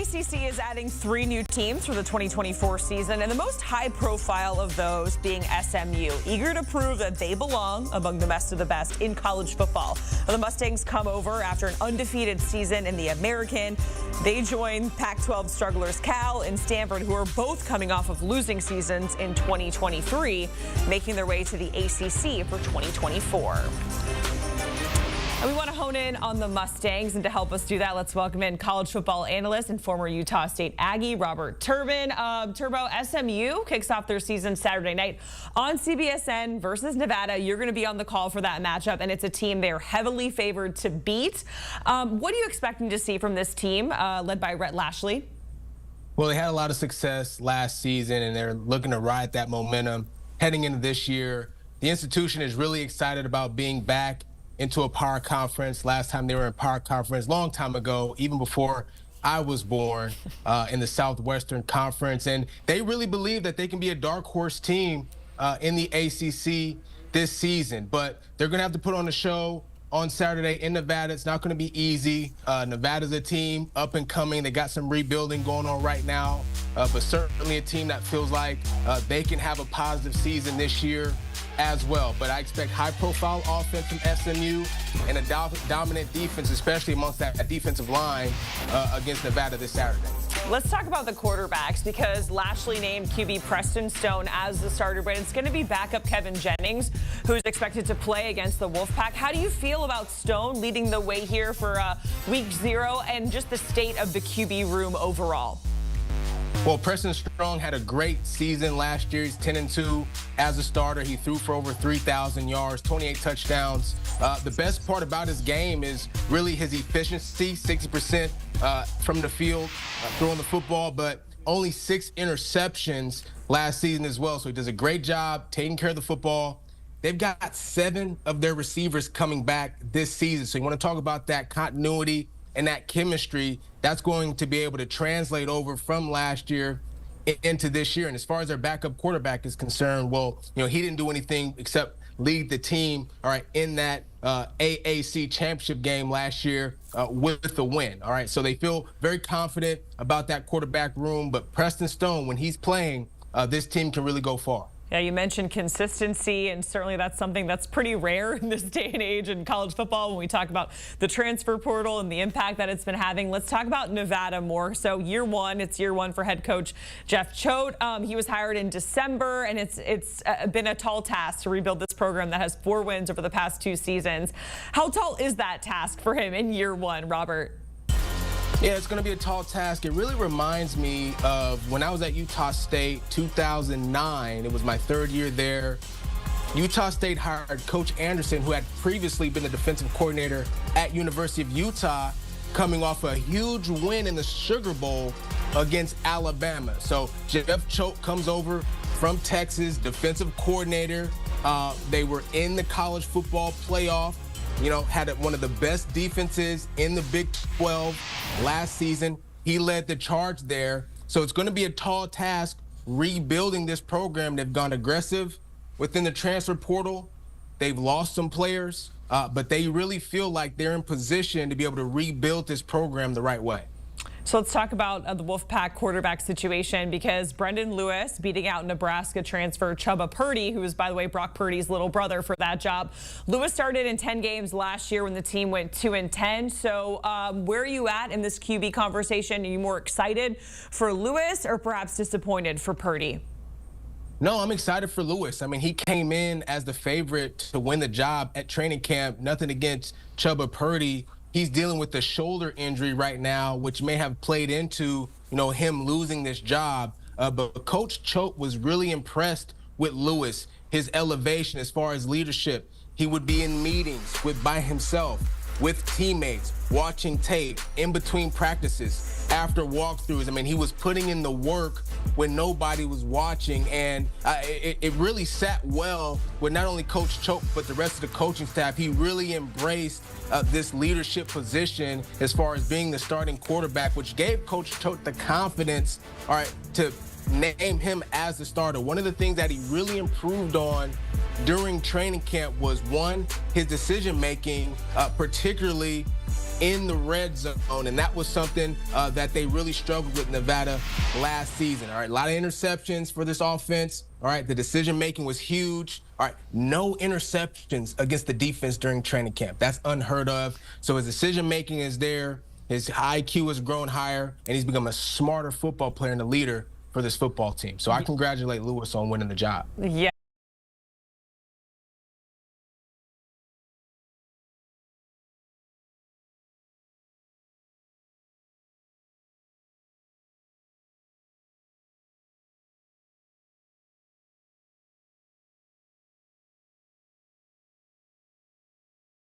ACC is adding 3 new teams for the 2024 season, and the most high profile of those being SMU, eager to prove that they belong among the best of the best in college football. The Mustangs come over after an undefeated season in the American. They join Pac-12 strugglers Cal and Stanford, who are both coming off of losing seasons in 2023, making their way to the ACC for 2024. And we want to hone in on the Mustangs, and to help us do that, let's welcome in college football analyst and former Utah State Aggie, Robert Turbin. Turbo, SMU kicks off their season Saturday night on CBSN versus Nevada. You're going to be on the call for that matchup, and it's a team they're heavily favored to beat. What are you expecting to see from this team led by Rhett Lashley? Well, they had a lot of success last season, and they're looking to ride that momentum heading into this year. The institution is really excited about being back into a power conference. Last time they were in power conference, long time ago, even before I was born, in the Southwestern Conference. And they really believe that they can be a dark horse team in the ACC this season. But they're going to have to put on a show on Saturday in Nevada. It's not going to be easy. Nevada's a team up and coming. They got some rebuilding going on right now, but certainly a team that feels like they can have a positive season this year as well. But I expect high-profile offense from SMU and a dominant defense, especially amongst that defensive line against Nevada this Saturday. Let's talk about the quarterbacks, because Lashley named QB Preston Stone as the starter, but it's going to be backup Kevin Jennings, who's expected to play against the Wolfpack. How do you feel about Stone leading the way here for week 0 and just the state of the QB room overall? Well, Preston Strong had a great season last year. He's 10-2 as a starter. He threw for over 3,000 yards, 28 touchdowns. The best part about his game is really his efficiency, 60% from the field, throwing the football, but only 6 interceptions last season as well. So he does a great job taking care of the football. They've got 7 of their receivers coming back this season. So you want to talk about that continuity and that chemistry that's going to be able to translate over from last year into this year. And as far as their backup quarterback is concerned, well, he didn't do anything except lead the team, all right, in that AAC championship game last year with the win, all right? So they feel very confident about that quarterback room. But Preston Stone, when he's playing, this team can really go far. Yeah, you mentioned consistency, and certainly that's something that's pretty rare in this day and age in college football when we talk about the transfer portal and the impact that it's been having. Let's talk about Nevada more. So it's year one for head coach Jeff Choate. He was hired in December, and it's been a tall task to rebuild this program that has 4 wins over the past 2 seasons. How tall is that task for him in year 1, Robert? Yeah, it's going to be a tall task. It really reminds me of when I was at Utah State, 2009. It was my 3rd year there. Utah State hired Coach Anderson, who had previously been the defensive coordinator at University of Utah, coming off a huge win in the Sugar Bowl against Alabama. So Jeff Choate comes over from Texas, defensive coordinator. They were in the college football playoff. Had one of the best defenses in the Big 12 last season. He led the charge there. So it's going to be a tall task rebuilding this program. They've gone aggressive within the transfer portal. They've lost some players, but they really feel like they're in position to be able to rebuild this program the right way. So let's talk about the Wolfpack quarterback situation, because Brendan Lewis beating out Nebraska transfer Chubba Purdy, who is, by the way, Brock Purdy's little brother, for that job. Lewis started in 10 games last year when the team went 2-10. So where are you at in this QB conversation? Are you more excited for Lewis or perhaps disappointed for Purdy? No, I'm excited for Lewis. I mean, he came in as the favorite to win the job at training camp. Nothing against Chubba Purdy. He's dealing with a shoulder injury right now, which may have played into, him losing this job. But Coach Choate was really impressed with Lewis, his elevation as far as leadership. He would be in meetings by himself, with teammates, watching tape, in between practices, after walkthroughs. I mean, he was putting in the work when nobody was watching, and it really sat well with not only Coach Choate, but the rest of the coaching staff. He really embraced this leadership position as far as being the starting quarterback, which gave Coach Choate the confidence, all right, to name him as the starter. One of the things that he really improved on during training camp was, 1, his decision-making, particularly in the red zone, and that was something that they really struggled with Nevada last season. All right, a lot of interceptions for this offense. All right, the decision-making was huge. All right, no interceptions against the defense during training camp. That's unheard of. So his decision-making is there. His IQ has grown higher, and he's become a smarter football player and a leader for this football team. So I congratulate Lewis on winning the job. Yeah.